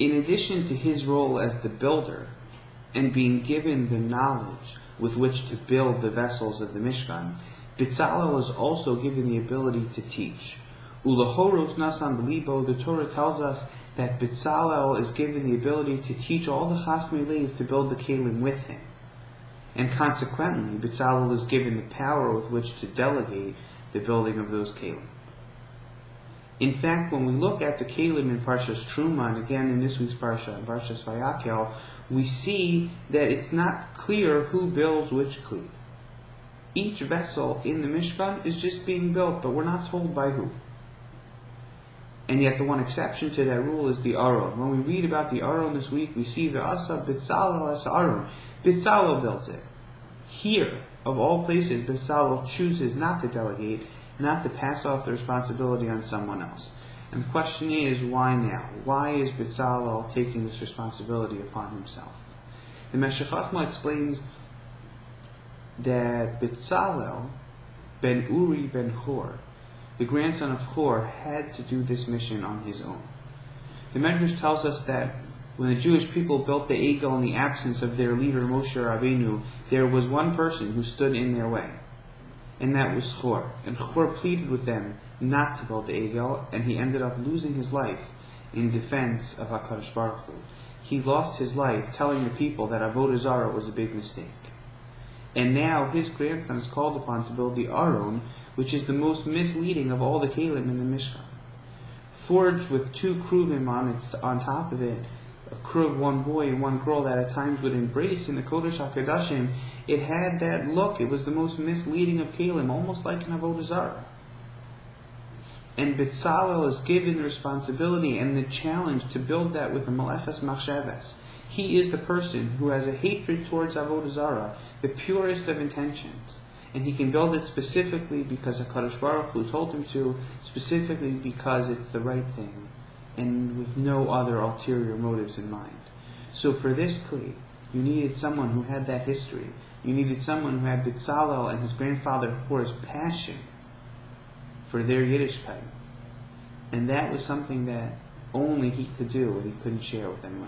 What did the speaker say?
In addition to his role as the builder and being given the knowledge with which to build the vessels of the Mishkan, Betzalel is also given the ability to teach. Ulahoros nasan b'libo, the Torah tells us that Betzalel is given the ability to teach all the Chachmei Lev to build the Kelim with him. And consequently, Betzalel is given the power with which to delegate the building of those Kelim. In fact, when we look at the Kelim in Parshas Truma, and again in this week's Parshah, in Parshas Vayakel, we see that it's not clear who builds which Kli. Each vessel in the Mishkan is just being built, but we're not told by who. And yet the one exception to that rule is the Aron. When we read about the Aron this week, we see Ve'asa Betzalel as Aron. Betzalel builds it. Here, of all places, Betzalel chooses not to delegate, not to pass off the responsibility on someone else. And the question is, why now? Why is Betzalel taking this responsibility upon himself? The Meshech Chochmah explains that Betzalel ben Uri ben Chor, the grandson of Chor, had to do this mission on his own. The Midrash tells us that when the Jewish people built the Egel in the absence of their leader Moshe Rabbeinu, there was one person who stood in their way, and that was Chor. And Chor pleaded with them not to build the Egel, and he ended up losing his life in defense of HaKadosh Baruch Hu. He lost his life telling the people that Avodah Zarah was a big mistake. And now his grandson is called upon to build the Aron, which is the most misleading of all the Kelim in the Mishkan. Forged with two kruvim on top of it, a kruv, one boy and one girl that at times would embrace in the Kodesh HaKodashim, it had that look. It was the most misleading of Kelim, almost like an Avodah Zarah. And Betzalel is given the responsibility and the challenge to build that with a Maleches Machshavas. He is the person who has a hatred towards Avodah Zarah, the purest of intentions. And he can build it specifically because HaKadosh Baruch Hu told him to, specifically because it's the right thing, and with no other ulterior motives in mind. So for this Kli, you needed someone who had that history. You needed someone who had Betzalel and his grandfather Chor's passion for their Yiddishkeit. And that was something that only he could do and he couldn't share with anyone.